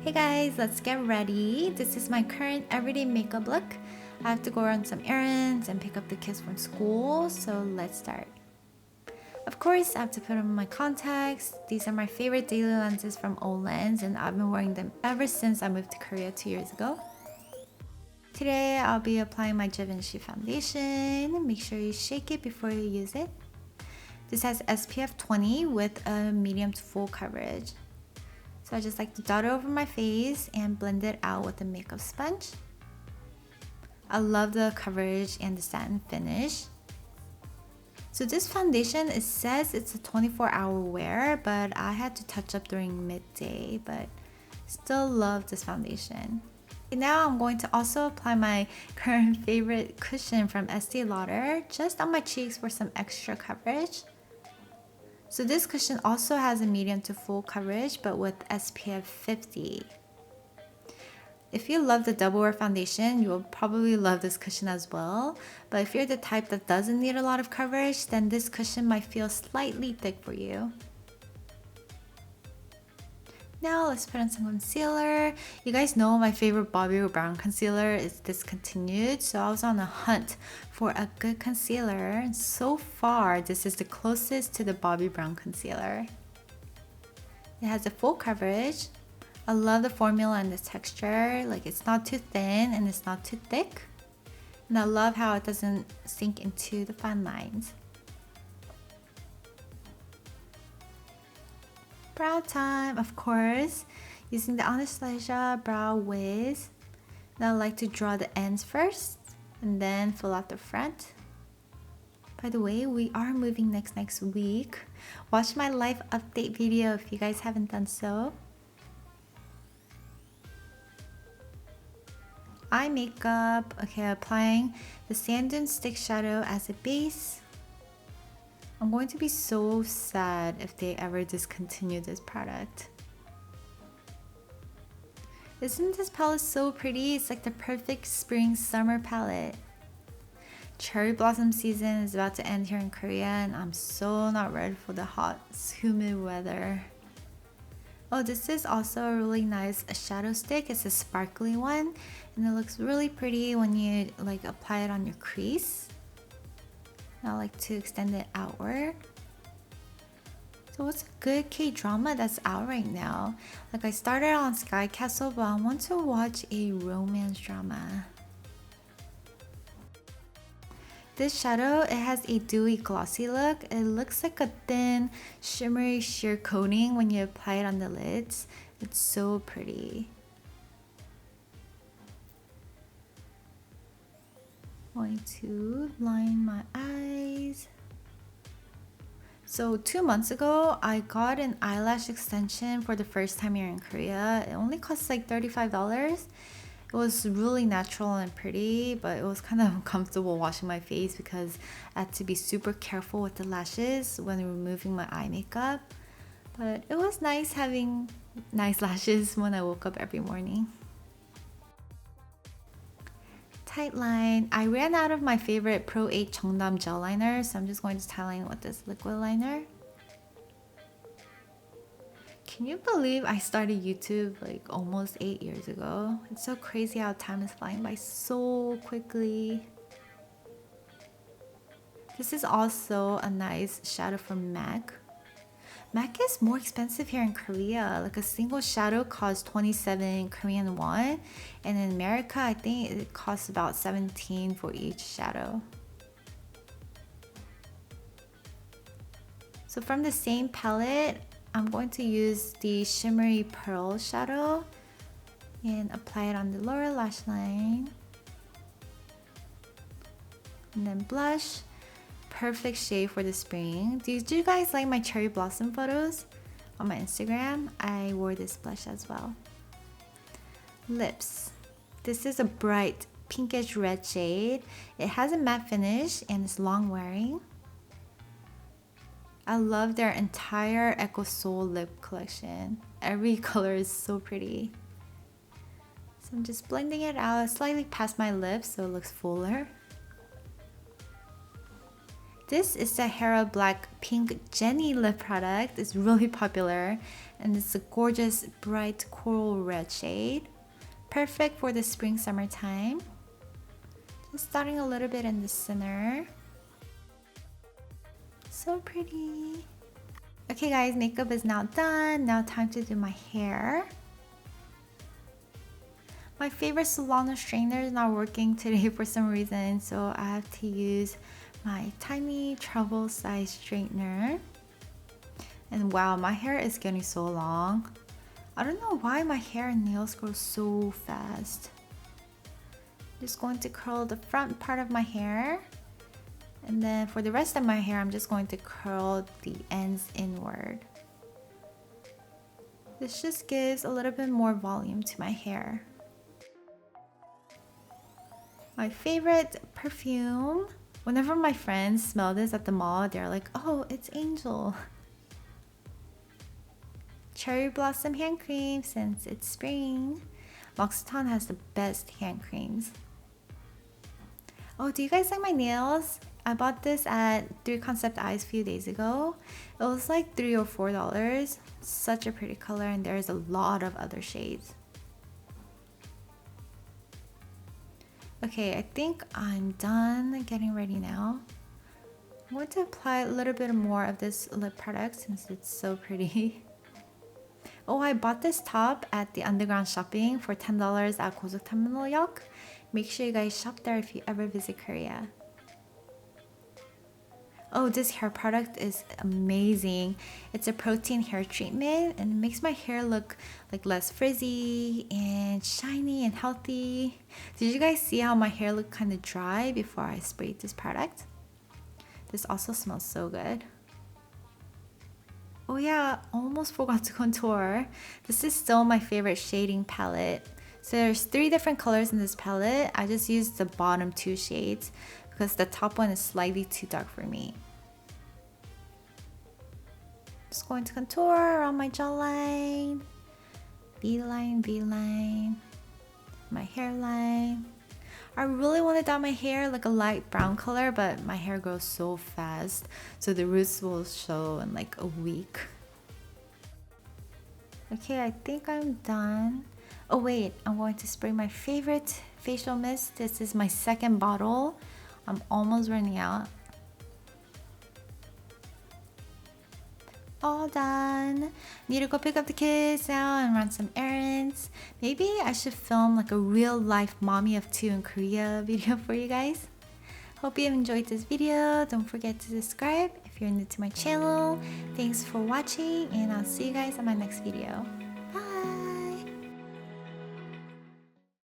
Hey guys, let's get ready. This is my current everyday makeup look. I have to go run some errands and pick up the kids from school, so let's start. Of course, I have to put on my contacts. These are my favorite daily lenses from Olens, and I've been wearing them ever since I moved to Korea 2 years ago. Today, I'll be applying my Givenchy foundation. Make sure you shake it before you use it. This has SPF 20 with a medium to full coverage. So I just like to dot it over my face and blend it out with a makeup sponge. I love the coverage and the satin finish. So this foundation, it says it's a 24-hour wear, but I had to touch up during midday, but still love this foundation. Now I'm going to also apply my current favorite cushion from Estee Lauder just on my cheeks for some extra coverage. So this cushion also has a medium to full coverage, but with SPF 50. If you love the double wear foundation, you will probably love this cushion as well. But if you're the type that doesn't need a lot of coverage, then this cushion might feel slightly thick for you. Now let's put on some concealer. You guys know my favorite Bobbi Brown concealer is discontinued, so I was on a hunt for a good concealer. And so far, this is the closest to the Bobbi Brown concealer. It has a full coverage. I love the formula and the texture. Like, it's not too thin and it's not too thick. And I love how it doesn't sink into the fine lines. Brow time, of course, using the Anastasia Brow Wiz. Now I like to draw the ends first and then fill out the front. By the way, we are moving next week. Watch my life update video if you guys haven't done so. Eye makeup. Okay, applying the Sand Dune Stick Shadow as a base. I'm going to be so sad if they ever discontinue this product. Isn't this palette so pretty? It's like the perfect spring summer palette. Cherry blossom season is about to end here in Korea and I'm so not ready for the hot, humid weather. Oh, this is also a really nice shadow stick. It's a sparkly one and it looks really pretty when you like apply it on your crease. I like to extend it outward. So what's a good K-drama that's out right now? Like, I started on Sky Castle, but I want to watch a romance drama. This shadow, it has a dewy glossy look. It looks like a thin shimmery sheer coating when you apply it on the lids. It's so pretty. Going to line my eyes. So 2 months ago, I got an eyelash extension for the first time here in Korea. It only cost like $35. It was really natural and pretty, but it was kind of uncomfortable washing my face because I had to be super careful with the lashes when removing my eye makeup. But it was nice having nice lashes when I woke up every morning. Tight line. I ran out of my favorite Pro 8 Cheongdam gel liner, so I'm just going to tie line with this liquid liner. Can you believe I started YouTube like almost 8 years ago? It's so crazy how time is flying by so quickly. This is also a nice shadow from MAC. MAC is more expensive here in Korea. Like, a single shadow costs 27 Korean won, and in America I think it costs about 17 for each shadow. So from the same palette, I'm going to use the Shimmery Pearl shadow and apply it on the lower lash line. And then blush. Perfect shade for the spring. Did you guys like my cherry blossom photos on my Instagram? I wore this blush as well. Lips. This is a bright pinkish red shade. It has a matte finish and it's long wearing. I love their entire Eco Soul lip collection. Every color is so pretty. So I'm just blending it out slightly past my lips so it looks fuller. This is the Hera Black Pink Jenny lip product. It's really popular and it's a gorgeous bright coral red shade. Perfect for the spring summertime. Just starting a little bit in the center. So pretty. Okay guys, makeup is now done. Now time to do my hair. My favorite Solana straightener is not working today for some reason, so I have to use my tiny travel size straightener. And wow, my hair is getting so long. I don't know why my hair and nails grow so fast. Just going to curl the front part of my hair. And then for the rest of my hair, I'm just going to curl the ends inward. This just gives a little bit more volume to my hair. My favorite perfume. Whenever my friends smell this at the mall, they're like, oh, it's Angel. Cherry Blossom hand cream since it's spring. Loccitane has the best hand creams. Oh, do you guys like my nails? I bought this at 3 Concept Eyes a few days ago. It was like $3 or $4. Such a pretty color and there's a lot of other shades. Okay, I think I'm done getting ready now. I'm going to apply a little bit more of this lip product since it's so pretty. Oh, I bought this top at the Underground Shopping for $10 at 고속터미널역. Make sure you guys shop there if you ever visit Korea. Oh, this hair product is amazing. It's a protein hair treatment and it makes my hair look like less frizzy and shiny and healthy. Did you guys see how my hair looked kind of dry before I sprayed this product? This also smells so good. Oh yeah, almost forgot to contour. This is still my favorite shading palette. So there's 3 different colors in this palette. I just used the bottom 2 shades because the top one is slightly too dark for me. Just going to contour around my jawline, V-line, V-line, my hairline. I really want to dye my hair like a light brown color, but my hair grows so fast, so the roots will show in like a week. Okay, I think I'm done. Oh wait, I'm going to spray my favorite facial mist. This is my 2nd bottle. I'm almost running out. All done. Need to go pick up the kids now and run some errands. Maybe I should film like a real life mommy of 2 in Korea video for you guys. Hope you enjoyed this video. Don't forget to subscribe if you're new to my channel. Thanks for watching and I'll see you guys on my next video.